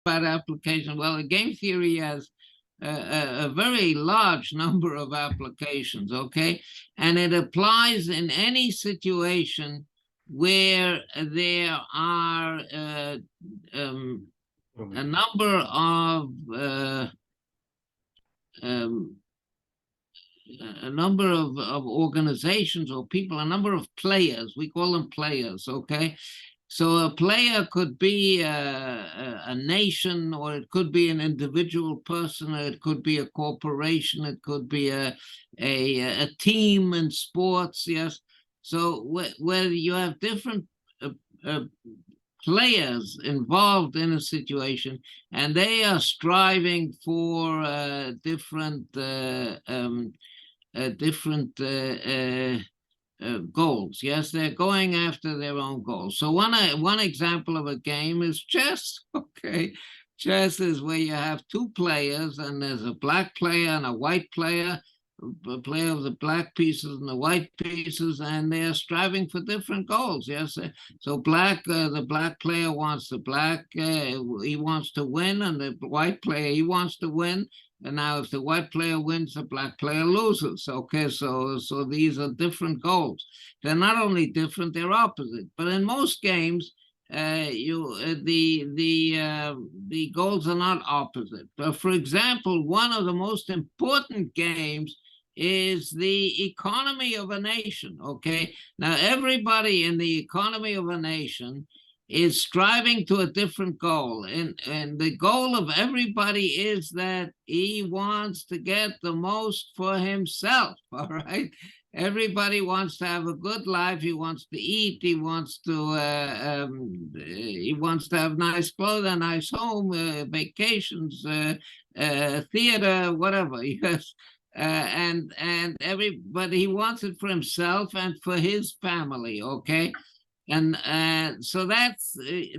about application. Well, game theory has a very large number of applications, okay? And it applies in any situation where there are a number of organizations or people, a number of players. We call them players, okay? So a player could be a nation, or it could be an individual person, or it could be a corporation, it could be a team in sports, yes. So where you have different players involved in a situation, and they are striving for different goals. Yes, they're going after their own goals. So one example of a game is chess. Okay, chess is where you have two players, and there's a black player and a white player, a player of the black pieces and the white pieces, and they are striving for different goals. Yes, so the black player wants the black, he wants to win, and the white player, he wants to win. And now if the white player wins, the black player loses. Okay, so these are different goals. They're not only different, they're opposite. But in most games, the goals are not opposite. But for example, one of the most important games is the economy of a nation, okay? Now, everybody in the economy of a nation is striving to a different goal. And the goal of everybody is that he wants to get the most for himself, all right? Everybody wants to have a good life. He wants to eat. He wants to have nice clothes, a nice home, vacations, theater, whatever. Yes. And everybody, he wants it for himself and for his family, okay? And so that's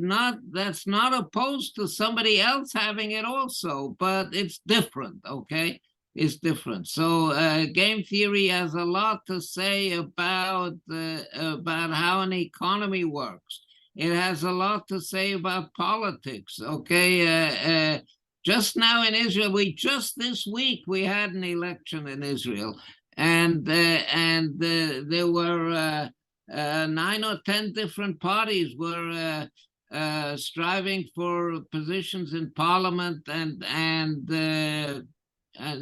not opposed to somebody else having it also, but it's different, okay? It's different. So game theory has a lot to say about how an economy works. It has a lot to say about politics, okay? Just now in Israel, this week we had an election in Israel, and there were 9 or 10 different parties were striving for positions in parliament, and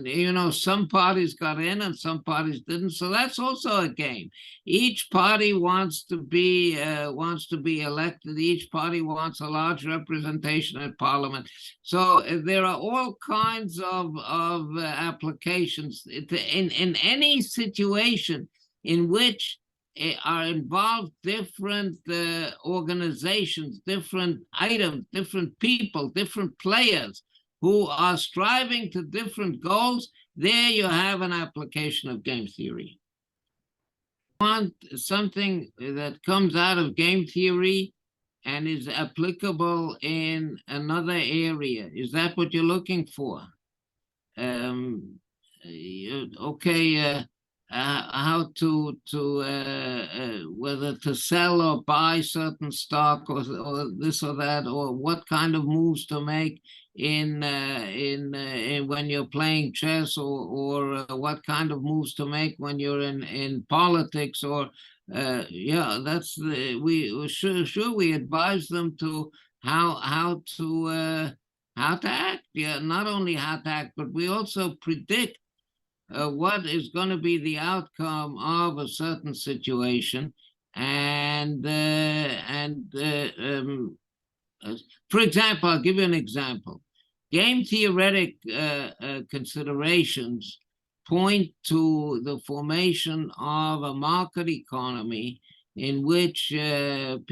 you know, some parties got in and some parties didn't. So that's also a game. Each party wants to be elected. Each party wants a large representation in parliament. So there are all kinds of applications in any situation in which are involved different organizations, different items, different people, different players who are striving to different goals. There you have an application of game theory. Want something that comes out of game theory and is applicable in another area. Is that what you're looking for? Okay. How to whether to sell or buy certain stock or this or that, or what kind of moves to make in when you're playing chess, or what kind of moves to make when you're in politics, or yeah, that's we advise them to how to act. Yeah, not only how to act, but we also predict what is going to be the outcome of a certain situation, and for example, I'll give you an example. Game theoretic considerations point to the formation of a market economy in which in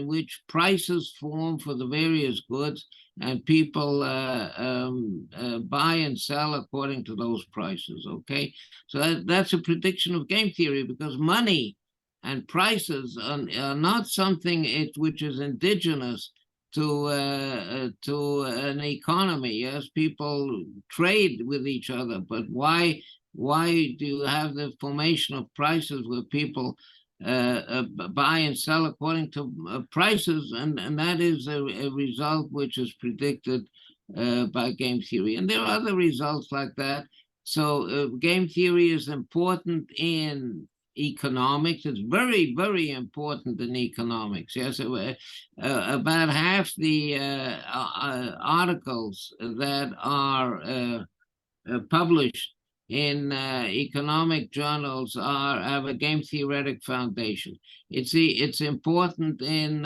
which prices form for the various goods, and people buy and sell according to those prices, okay? So that's a prediction of game theory, because money and prices are not something which is indigenous to an economy. Yes, people trade with each other, but why do you have the formation of prices where people buy and sell according to prices, and that is a result which is predicted by game theory. And there are other results like that. So game theory is important in economics. It's very, very important in economics. Yes, about half the articles that are published in economic journals have a game theoretic foundation. It's important in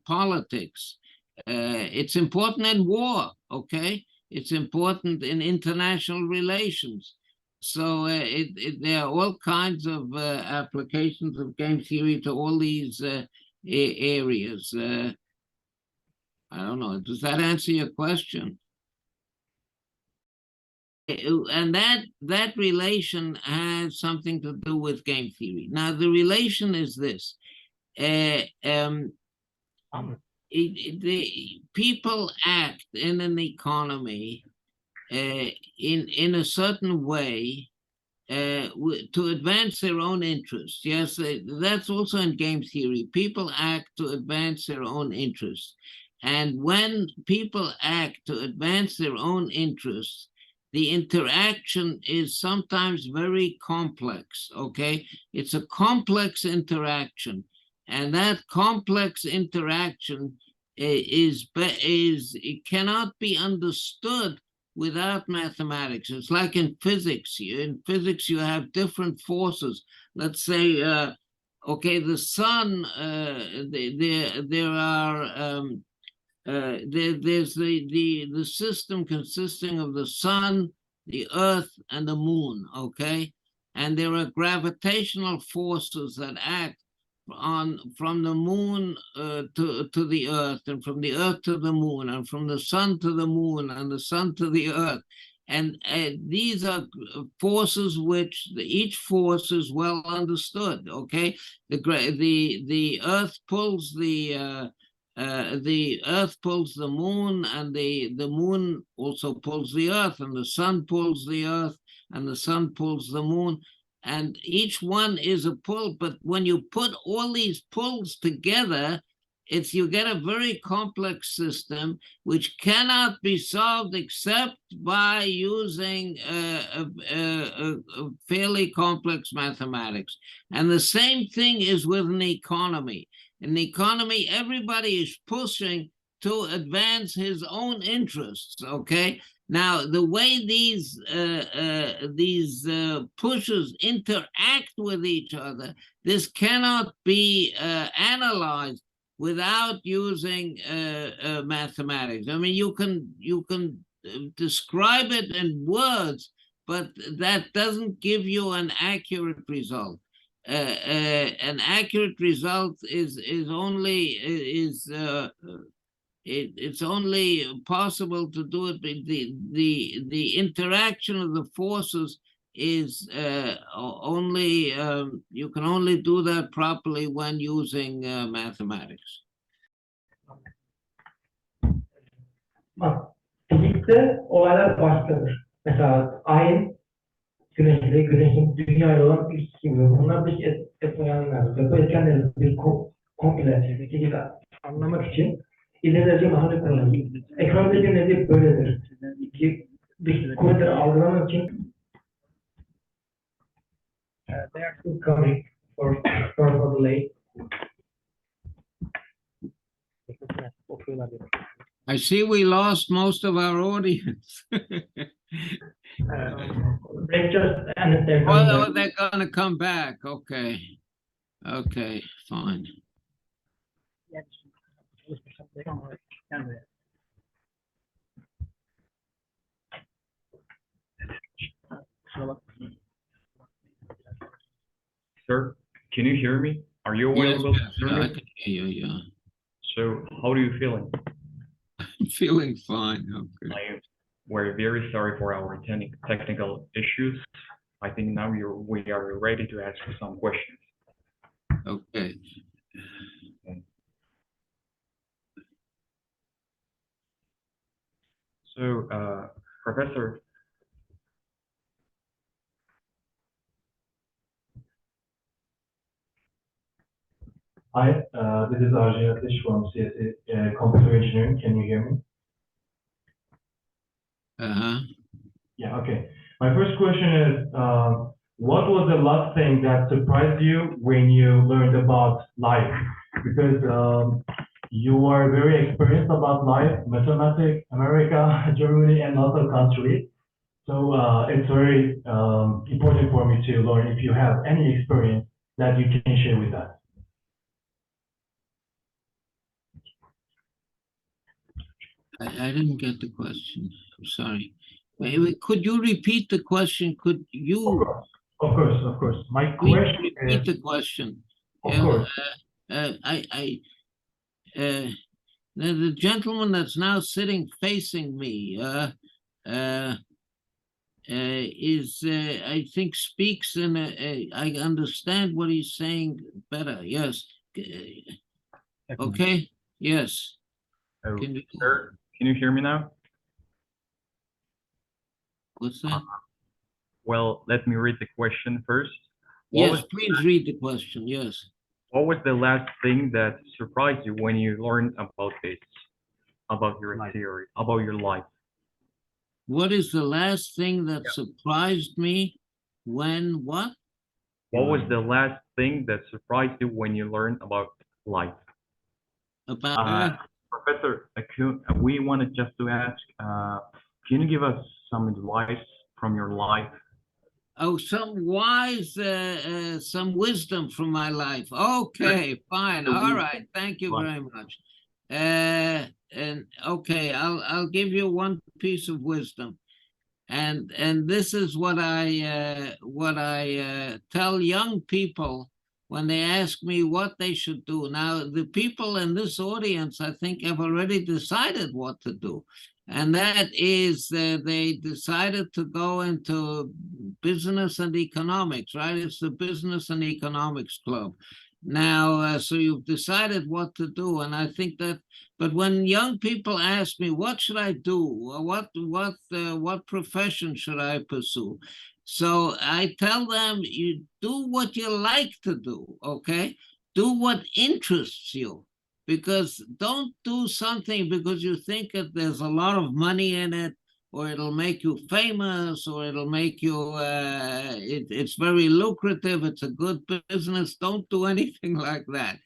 politics. It's important in war. Okay, it's important in international relations. So there are all kinds of applications of game theory to all these areas. I don't know. Does that answer your question? And that relation has something to do with game theory. Now, the relation is this. The people act in an economy in a certain way to advance their own interests. Yes, that's also in game theory. People act to advance their own interests. And when people act to advance their own interests, the interaction is sometimes very complex, okay? It's a complex interaction. And that complex interaction it cannot be understood without mathematics. It's like in physics. In physics, you have different forces. Let's say, okay, the sun, there are there's the system consisting of the sun, the earth, and the moon, okay? And there are gravitational forces that act from the moon to the earth, and from the earth to the moon, and from the sun to the moon, and the sun to the earth. And these are forces which each force is well understood, okay? The earth pulls the earth pulls the moon, and the moon also pulls the earth, and the sun pulls the earth, and the sun pulls the moon, and each one is a pull. But when you put all these pulls together, you get a very complex system which cannot be solved except by using a fairly complex mathematics. And the same thing is with an economy. In the economy, everybody is pushing to advance his own interests, okay? Now, the way these pushes interact with each other, this cannot be analyzed without using mathematics. I mean, you can describe it in words, but that doesn't give you an accurate result. An accurate result is only it's only possible to do it. The interaction of the forces is only you can only do that properly when using mathematics. Bak, fizikte olaylar başkadır. Mesela ayın güneşle, güneşin dünya ile olan ilişkisi gibi. Bunlar dış etmenler. Bu etkenleri bir komple bir şekilde anlamak için ileride mahalle kullanılır. Ekonomide nedir? Böyledir. Dış kuvvetleri algılamak için they are still coming for delay. I see we lost most of our audience. They just and they're Oh, they're going to come back. Okay. Okay, fine. Sir, can you hear me? Are you available to hear me? I can hear you, yeah. So, how are you feeling? I'm feeling fine. Okay. We're very sorry for our technical issues. I think now we are ready to ask some questions. Okay. So, Professor, Hi, this is Arjun Atish from CSE Computer Engineering. Can you hear me? Uh-huh. Yeah, okay. My first question is, what was the last thing that surprised you when you learned about life? Because you are very experienced about life, mathematics, America, Germany, and other countries. So it's very important for me to learn if you have any experience that you can share with us. I didn't get the question. I'm sorry. Wait, could you repeat the question? Could you Of course. My please question repeat is, the question? of course, The gentleman that's now sitting facing me is, I think, speaks in I understand what he's saying better. Yes. Okay. Yes. Oh, Can you, sir, can you hear me now? what's that? Well, let me read the question first. Yes, please read the question. Yes. What was the last thing that surprised you when you learned about this, about your theory, about your life? What is the last thing that surprised me when what? What was the last thing that surprised you when you learned about life? About Professor, we wanted just to ask, can you give us some advice from your life? oh, some wisdom from my life. Okay, fine. All right. Thank you very much. And okay, I'll give you one piece of wisdom. And this is what I tell young people when they ask me what they should do. Now, the people in this audience, I think, have already decided what to do. And that is they decided to go into business and economics, right? It's the Business and Economics Club. Now, so you've decided what to do. And I think that, but when young people ask me, what should I do? What profession should I pursue? So I tell them, you do what you like to do, okay? Do what interests you. Because don't do something because you think that there's a lot of money in it, or it'll make you famous, or it'll make you, it's very lucrative, it's a good business. Don't do anything like that.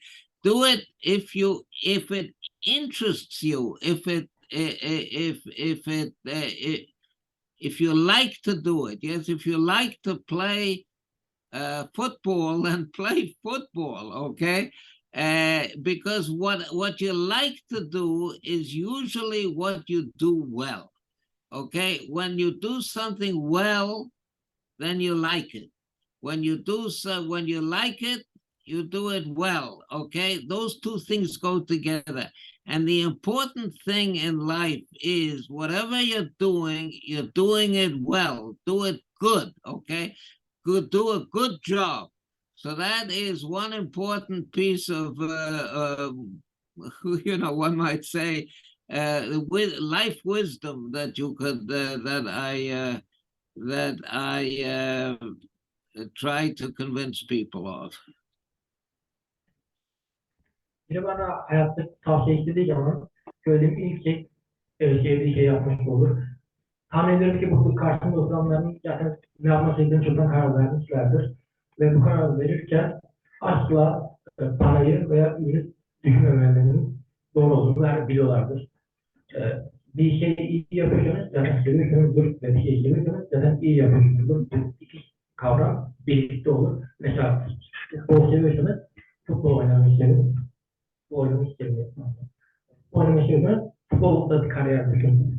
Do it if it interests you, if you like to do it. Yes, if you like to play football, then play football, okay? Because what you like to do is usually what you do well, okay? When you do something well, then you like it. When you like it, you do it well, okay? Those two things go together. And the important thing in life is whatever you're doing it well. Do it good, okay? Do a good job. So that is one important piece of, one might say, life wisdom that you could, that I try to convince people of. Biri bana hayatta tavsiye istediği zaman söylediğim ilk bir şey yapmış olur. Tahmin ediyorum ki bu karşımda oturanların zaten ne yapması gerektiğini çoktan karar vermişlerdir. Ve bu karar verirken asla parayı veya ürünü düşünmemelerinin doğru olduğunu biliyorlardır. Bir şey iyi yapıyorsanız zaten seviyorsanızdır ve bir şey seviyorsanız zaten iyi yapıyorsunuzdur. Bu iki kavram birlikte olur. Mesela futbol seviyorsanız futbol oynamayı sevin. Futbol oynamayı sevin. Oynamayı seviyorsanız futbolda kariyer düşünün.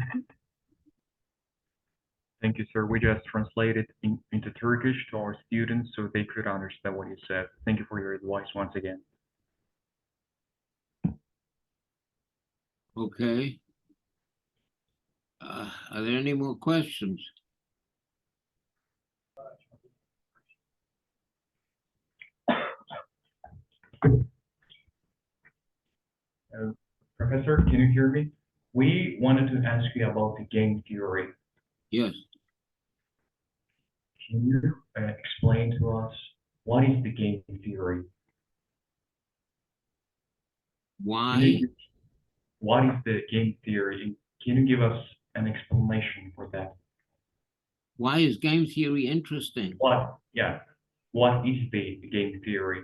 Thank you, sir. We just translated into Turkish to our students so they could understand what you said. Thank you for your advice once again. Okay. Are there any more questions? Professor, can you hear me? We wanted to ask you about the game theory. Yes. Can you explain to us what is the game theory? Why? What is the game theory? Can you give us an explanation for that? Why is game theory interesting? What is the game theory?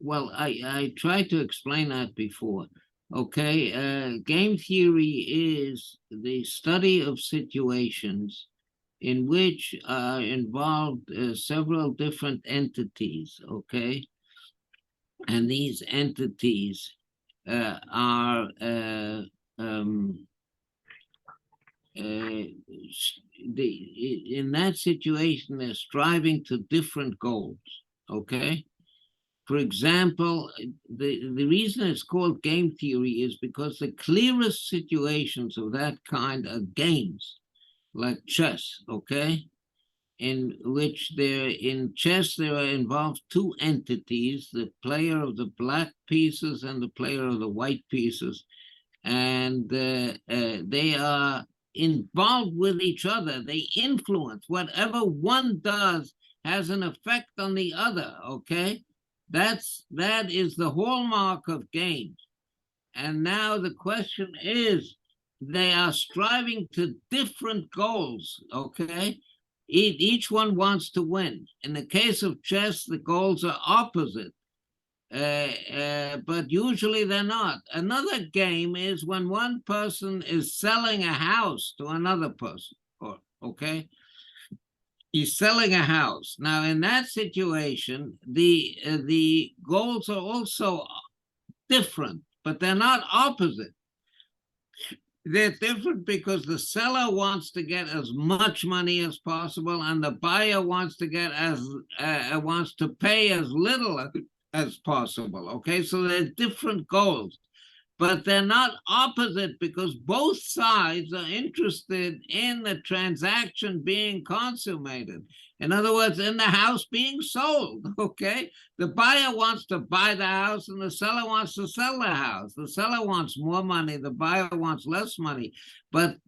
Well, I tried to explain that before. Okay, game theory is the study of situations in which are involved several different entities, okay? And these entities are in that situation, they're striving to different goals, okay? For example, the reason it's called game theory is because the clearest situations of that kind are games, like chess, okay? In which in chess there are involved two entities, the player of the black pieces and the player of the white pieces. And they are involved with each other. They influence. Whatever one does has an effect on the other, okay? That is the hallmark of games. And now the question is, they are striving to different goals, okay? Each one wants to win. In the case of chess, the goals are opposite, but usually they're not. Another game is when one person is selling a house to another person, okay? He's selling a house. Now, in that situation, the goals are also different, but they're not opposite. They're different because the seller wants to get as much money as possible, and the buyer wants to get wants to pay as little as possible. Okay, so they're different goals. But they're not opposite because both sides are interested in the transaction being consummated. In other words, in the house being sold, okay? The buyer wants to buy the house and the seller wants to sell the house. The seller wants more money, the buyer wants less money. But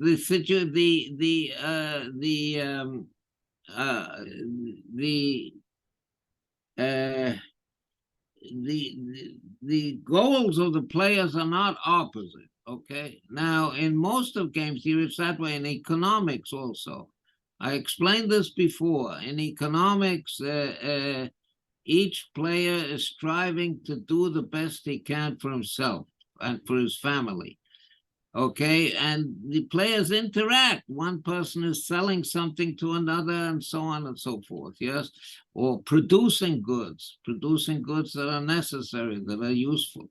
the goals of the players are not opposite, okay? Now, in most of game theory, it's that way in economics also. I explained this before. In economics, each player is striving to do the best he can for himself and for his family. Okay, and the players interact. One person is selling something to another and so on and so forth, yes? Or producing goods that are necessary, that are useful.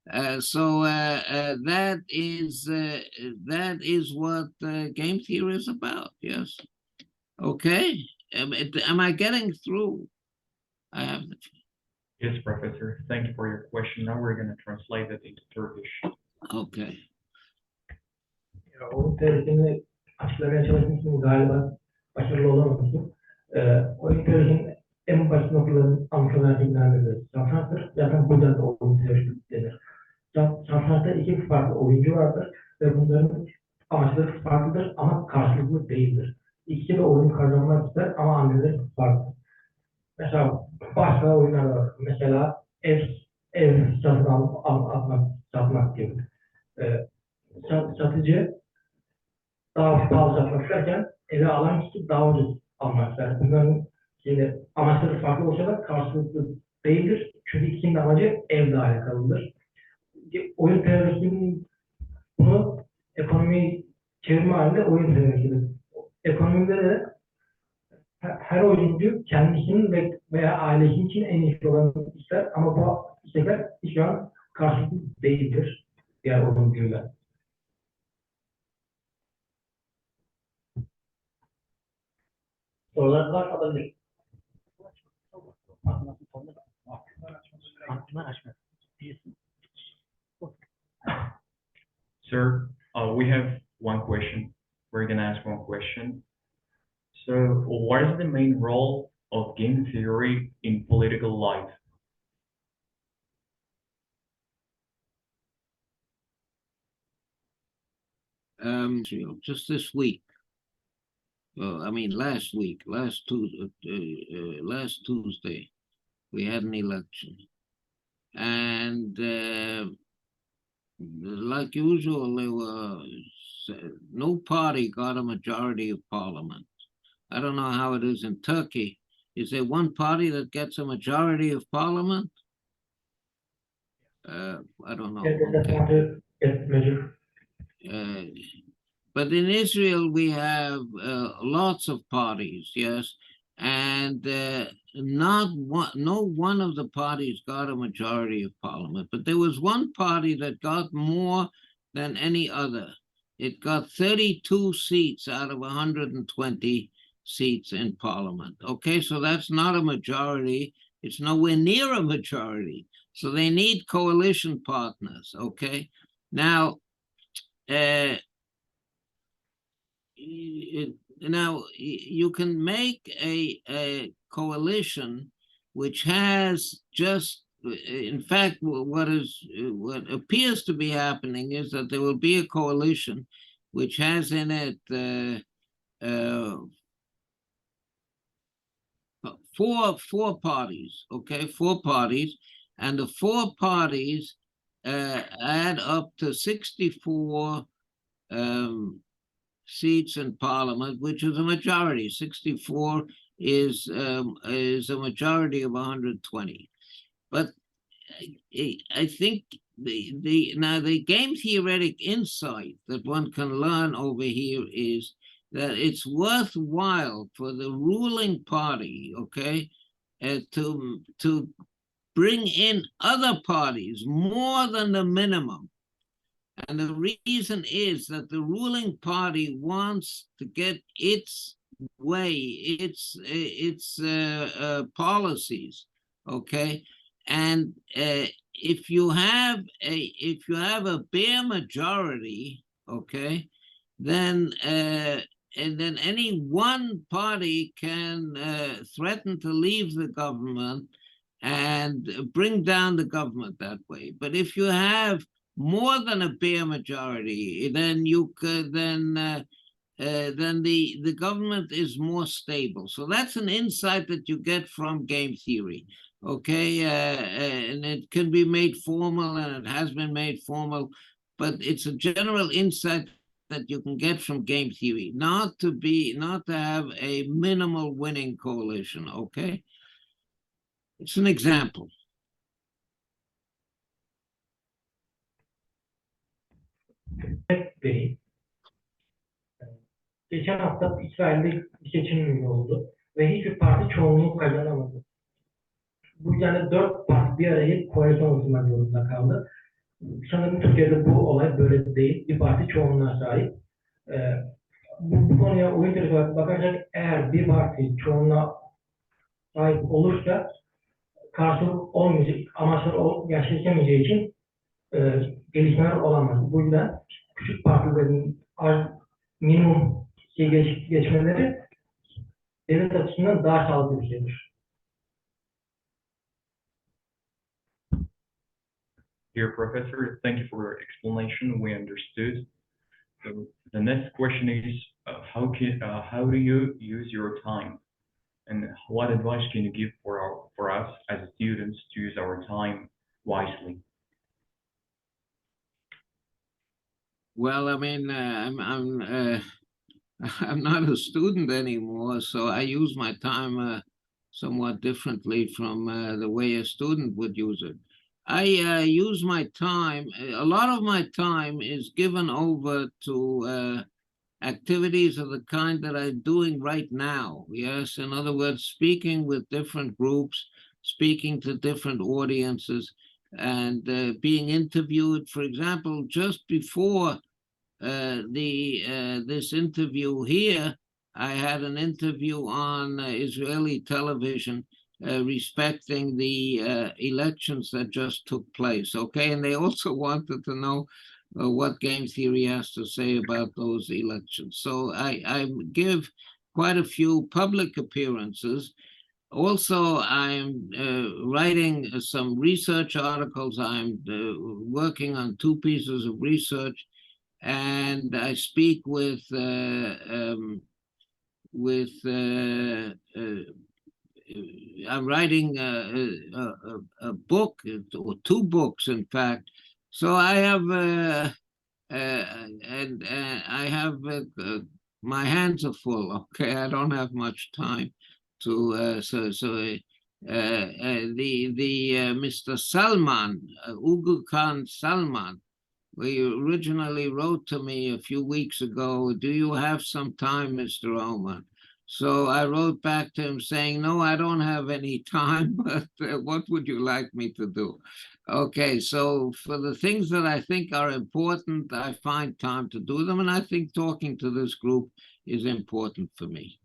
That is what game theory is about, yes? Okay, am I getting through? I have the... Yes, Professor. Thank you for your question. Now we're going to translate it into Turkish. Okay. Oyun teorisini açıklamaya çalışmışsın, galiba başarılı olamamışsın. Oyun teorisinin en basit noktalarının anlatılmasından satrançtır. Zaten buradan da oyun teorisi denir. Satrançta iki farklı oyuncu vardır ve bunların amaçları farklıdır ama karşılıklı değildir. İkisi de oyunu kazanmak ister ama hamleleri farklı. Mesela başka oyunlar var. Mesela ev satın satmak gibi. Satıcı daha pahalı satmak isterken eve alan kişi daha ucuz almak ister. Bunların şimdi amaçları farklı olsa da karşılıklı değildir. Çünkü ikisinin de amacı evle alakalıdır. Oyun teorisinin bunu ekonomiyi çevirme halinde oyun teorisidir. Ekonomide de her oyuncu kendisinin veya ailesinin için en iyisi olanı ister ama bu istekler şu an karşılıklı değildir diğer oyuncular. Sorular var alabilir. Sir, we have one question. We're going to ask one question. So, what is the main role of game theory in political life? Just this week. I mean, last week, last Tuesday, we had an election. And like usual, no party got a majority of parliament. I don't know how it is in Turkey. Is there one party that gets a majority of parliament? I don't know. That's Okay. not a measure. But in Israel, we have lots of parties, yes, and no one of the parties got a majority of parliament, but there was one party that got more than any other. It got 32 seats out of 120 seats in parliament. Okay, so that's not a majority. It's nowhere near a majority. So they need coalition partners, okay? Now, you can make a coalition which has just, in fact, what appears to be happening is that there will be a coalition which has in it four parties, okay, four parties, and the four parties add up to 64 seats in parliament, which is a majority. 64 is a majority of 120. But I think the game theoretic insight that one can learn over here is that it's worthwhile for the ruling party, okay, to bring in other parties more than the minimum. And the reason is that the ruling party wants to get its way, its policies, okay? And if you have a bare majority, okay, then any one party can threaten to leave the government and bring down the government that way. But if you have more than a bare majority, then you could then the government is more stable. So that's an insight that you get from game theory, okay? And it can be made formal, and it has been made formal, but it's a general insight that you can get from game theory, not to have a minimal winning coalition, okay? It's an example. Vereyim. Geçen hafta İsrail'de bir seçim oldu ve hiçbir parti çoğunluğu kazanamadı. Bu yani 4 parti bir araya koalisyon oluşturmak zorunda kaldı. Sanırım Türkiye'de bu olay böyle değil. Bir parti çoğunluğa sahip. Bu konuya oyun teorisi olarak bakarsak eğer bir parti çoğunluğa sahip olursa karşılık olmayacak, amaçlar gerçekleşemeyeceği için gelişmeler olamaz. Bu yüzden küçük partilerin minimum geçmeleri devlet açısından daha sağlıklı bir şeydir. Dear Professor, thank you for your explanation. We understood. So the next question is, how do you use your time, and what advice can you give for us as students to use our time wisely? Well, I mean, I'm not a student anymore, so I use my time somewhat differently from the way a student would use it. I use my time, a lot of my time is given over to activities of the kind that I'm doing right now. Yes, in other words, speaking with different groups, speaking to different audiences, and being interviewed. For example, just before this interview here, I had an interview on Israeli television respecting the elections that just took place, okay? And they also wanted to know what game theory has to say about those elections. So I give quite a few public appearances. Also, I'm writing some research articles. I'm working on 2 pieces of research, and I speak with I'm writing a book, or 2 books, in fact, So I have I have my hands are full. Okay, I don't have much time to Mr. Salman, Ugu Khan Salman. We originally wrote to me a few weeks ago, do you have some time, Mr. Aumann? So I wrote back to him saying, no, I don't have any time, but what would you like me to do? Okay, so for the things that I think are important, I find time to do them, and I think talking to this group is important for me.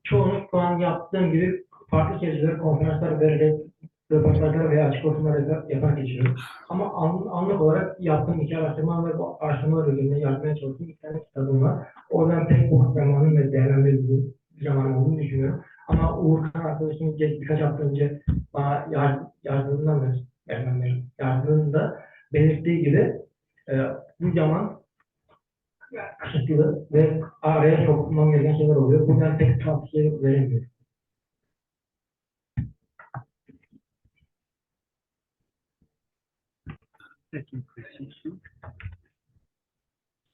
Çoğunu şu an yaptığım gibi farklı kelimeler, konferanslar vererek, röportajlar veya açık oturumlar yaparak geçiyorum. Ama anlık olarak yaptığım iki araştırma ve bu araştırmalar üzerine yazmaya çalıştığım iki tane kitabım var. Oradan pek boş zamanım ve değerlendirdiğim bir zamanım olduğunu düşünüyorum. Ama Uğur Kan arkadaşım birkaç hafta önce bana yardımında belirttiği gibi bu zaman kısıtlı ve araya sokmam gereken şeyler oluyor. Bu yüzden pek tavsiye veremiyorum.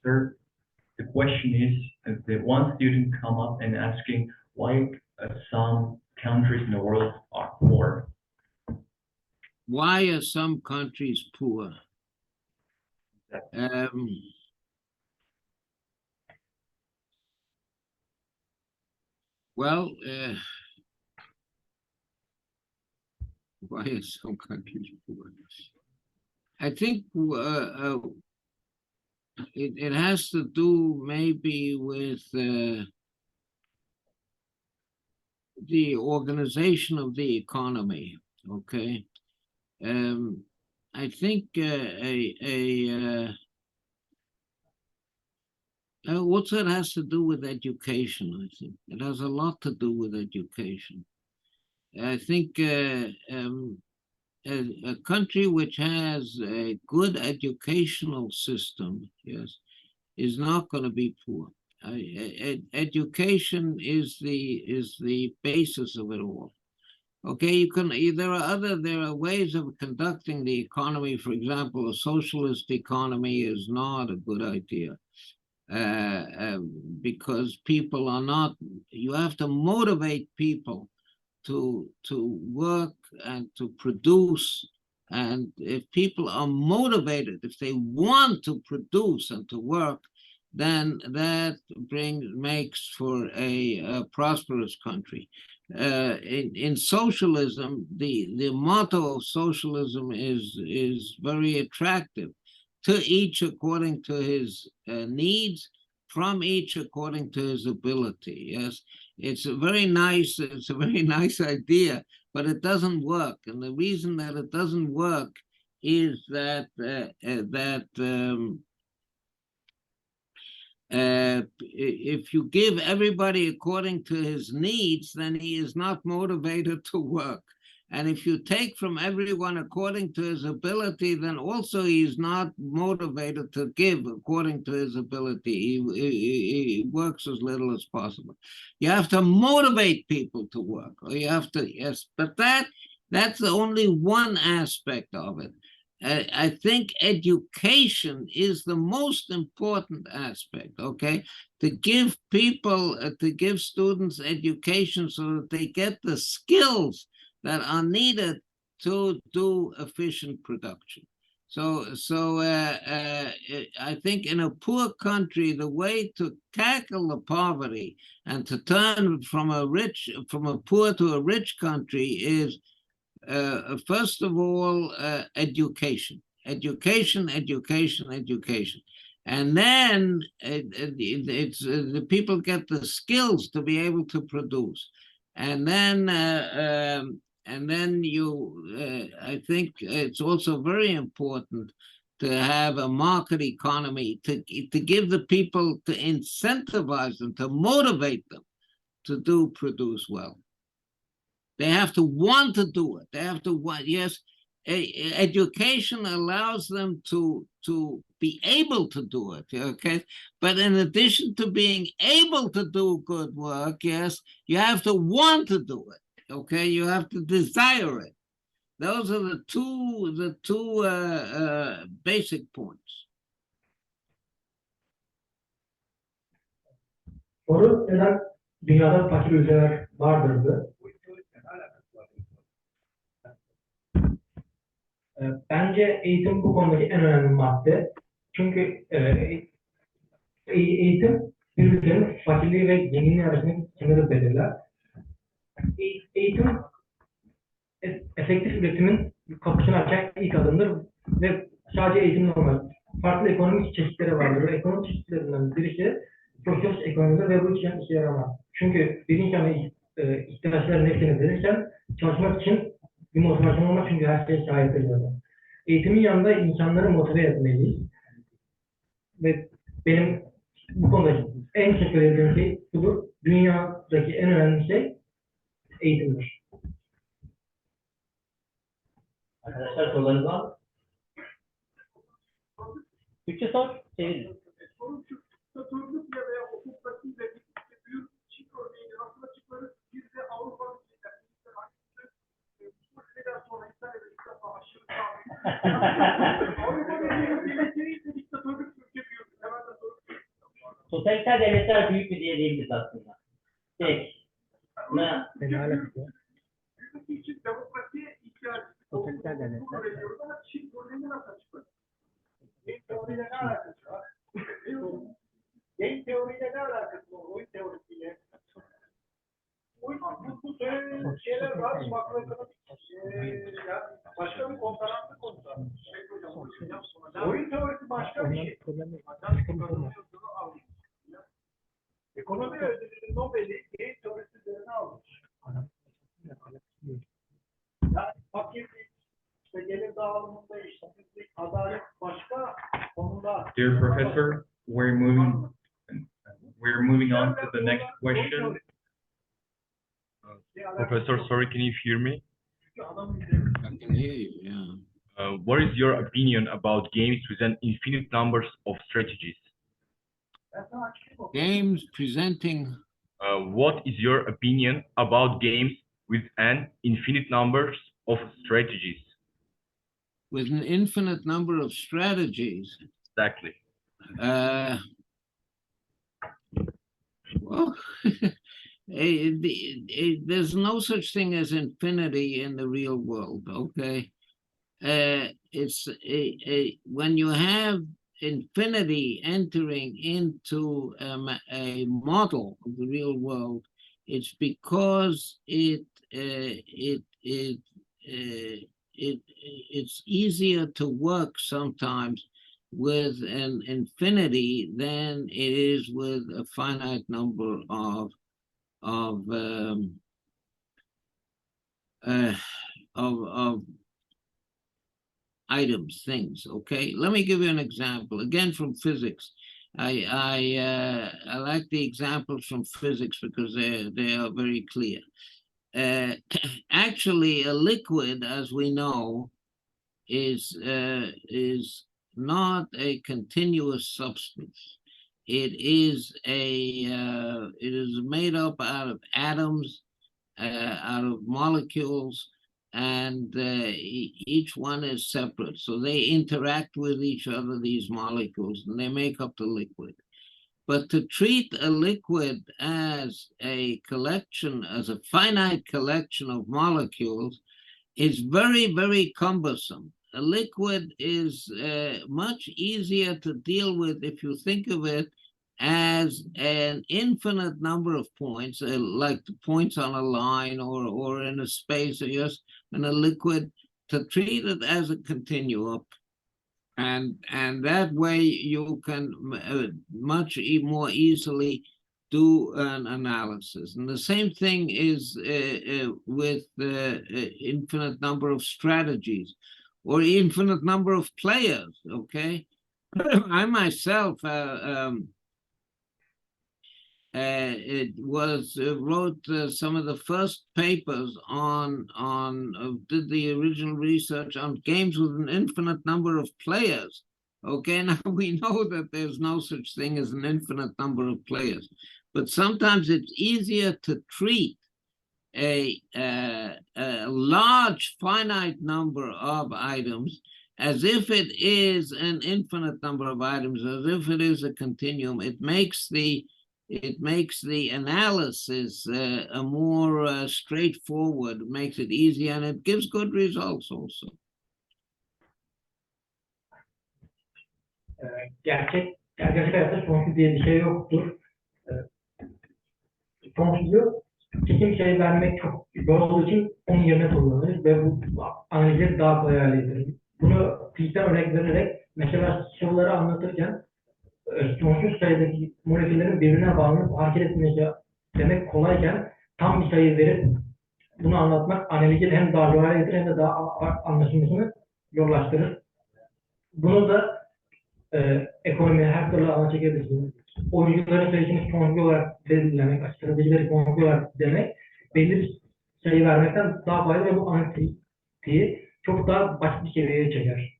Sir, the question is, the one student come up and asking why some countries in the world are poor. Why are some countries poor? Well, why are some countries poor? I think it has to do maybe with the organization of the economy. Okay, I think also it has to do with education. I think it has a lot to do with education. I think a country which has a good educational system, yes, is not going to be poor. Education is the basis of it all. Okay, there are ways of conducting the economy. For example, a socialist economy is not a good idea. Because people are not, you have to motivate people to work and to produce. And if people are motivated, if they want to produce and to work, then that makes for a prosperous country. In socialism, the motto of socialism is very attractive. To each according to his needs, from each according to his ability. Yes, it's a very nice idea, but it doesn't work. And the reason that it doesn't work is that if you give everybody according to his needs, then he is not motivated to work. And if you take from everyone according to his ability, then also he's not motivated to give according to his ability. He works as little as possible. You have to motivate people to work, or you have to, yes, but that's only one aspect of it. I think education is the most important aspect, okay? To give people, to give students education so that they get the skills that are needed to do efficient production. So I think in a poor country, the way to tackle the poverty and to turn from a poor to a rich country is, first of all, education. And then the people get the skills to be able to produce. And then I think it's also very important to have a market economy, to give the people, to incentivize them, to motivate them to produce well. They have to want to do it. They have to want, yes, education allows them to be able to do it, okay? But in addition to being able to do good work, yes, you have to want to do it, okay? You have to desire it. Those are the two basic points. Soru neden dünyada fakir ülkeler vardırdı? Bence eğitim bu konudaki en önemli madde. Çünkü eğitim bir ülkenin fakirliği ve zenginliği arasındaki sınırı belirler. Eğitim efektif üretimin kapısını açan ilk adımdır ve sadece eğitimle olmaz. Farklı ekonomik çeşitleri vardır ve ekonomik çeşitlerinden birisi sosyal ekonomidir ve bu için işe yaramaz. Çünkü bir insanın ihtiyaçlarının hepsini verirsen çalışmak için bir motivasyon olmaz çünkü her şeye sahip ediyorlar. Eğitimin yanında insanları motive etmeliyiz. Ve benim bu konuda en çok söylediğim şey budur. Dünyadaki en önemli şey eğitimdir. Arkadaşlar sorularınız var mı? Türkçe sor, çevirin. Sorun şu, satürnlükle veya okuldakıyla birlikte büyük Çin örneğini nasıl açıklarız? Bir de Avrupa ülkelerinde bu ülkeden sonra İtalya'da ilk defa aşırı sağlıklı. Avrupa ülkelerinin geleceğiyle diktatörlük ülke büyük. Hemen de sorun. Totaliter devletler büyük mü diye diyebiliriz aslında. Tek. Büyük için demokrasiye ihtiyacı. Totaliter devletler. Ama Çin örneğini nasıl açıklarız? Game teoriyle ne alakası var? Game teoriyle ne alakası var? Oyun teorisiyle. Bu söylediğiniz şeyler var. Makroekonomik yani başka bir konferansın konusu. Oyun teorisi başka bir şey. Ekonomi ödüllü Nobel'i game teorisi üzerine almış. Yani fakirlik, işte gelir dağılımında işsizlik, adalet başka konuda. Dear professor, we're moving on to the next question. Professor, sorry, can you hear me? I can hear you, yeah. What is your opinion about games with an infinite numbers of strategies? Games presenting What is your opinion about games with an infinite numbers of strategies? with an infinite number of strategies. Exactly. Well, there's no such thing as infinity in the real world, okay? It's when you have infinity entering into a model of the real world, it's because it's easier to work sometimes with an infinity than it is with a finite number of items, things. Okay, let me give you an example again from physics. I like the examples from physics because they are very clear. Actually, a liquid, as we know, is not a continuous substance. It is made up out of atoms, out of molecules, and each one is separate. So they interact with each other, these molecules, and they make up the liquid. But to treat a liquid as a collection, as a finite collection of molecules, is very, very cumbersome. A liquid is much easier to deal with if you think of it as an infinite number of points, like the points on a line or in a space, or just in a liquid, to treat it as a continuum. And that way you can much more easily do an analysis. And the same thing is with the infinite number of strategies or infinite number of players, okay? I myself wrote some of the first papers did the original research on games with an infinite number of players. Okay, now we know that there's no such thing as an infinite number of players, but sometimes it's easier to treat a large finite number of items as if it is an infinite number of items, as if it is a continuum. It makes the analysis a more straightforward, makes it easy, and it gives good results also. Gerçek hayatta sonsuz diye bir şey yoktur. Sonsuzu kesin şey vermek çok zor olduğu için onun yerine kullanırız ve bu analizleri daha kolay hale getirir. Bunu fiziksel örnek vererek mesela sıvıları anlatırken sonsuz sayıdaki moleküllerin birbirine bağlanıp hareket etmesi demek kolayken tam bir sayı verip bunu anlatmak analizi hem daha zor hale getirir hem de daha anlaşılmasını yollaştırır. Bunu da ekonomiye her türlü alana çekebilirsiniz. Oyuncuların sayısını sonsuz olarak belirlemek, stratejileri sonsuz olarak demek belli bir sayı vermekten daha faydalı ve bu analizi çok daha basit bir seviyeye çeker.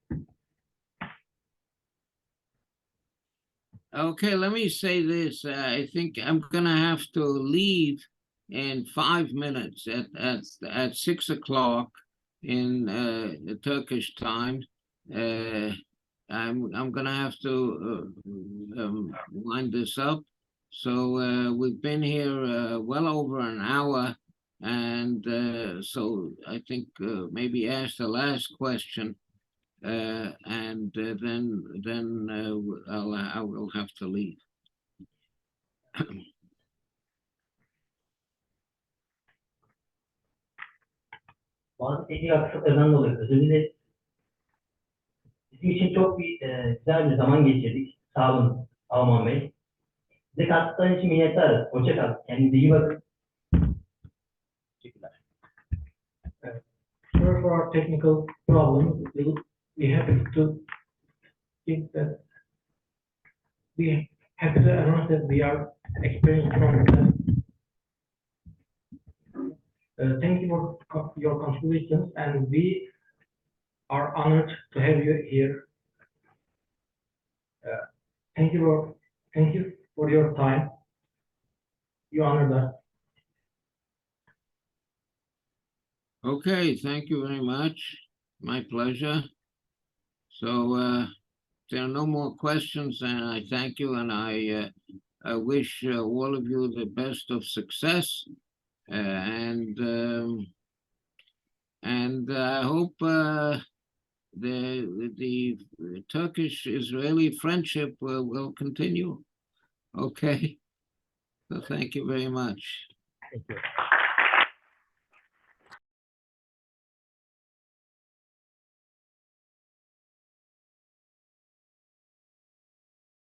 Okay, let me say this. I think I'm gonna have to leave in 5 minutes at 6 o'clock in Turkish time. I'm gonna have to wind this up. So we've been here well over an hour, and so I think maybe ask the last question. And then I will have to leave. Bazı teknik aksaklarından dolayı özür dileriz. Bizim için çok güzel bir zaman geçirdik. Sağ olun Aumann Bey. Bize katkılarınız için minnettarız. Hoşça kalın. Kendinize iyi bakın. Teşekkürler. Sorry for our technical problems. We have to think that we have to announce that we are experiencing problems. Thank you for your contributions, and we are honored to have you here. Thank you for your time. You honored us. Okay, thank you very much. My pleasure. So there are no more questions, and I thank you, and I wish all of you the best of success, and I hope the Turkish-Israeli friendship will continue. Okay, so thank you very much. Thank you.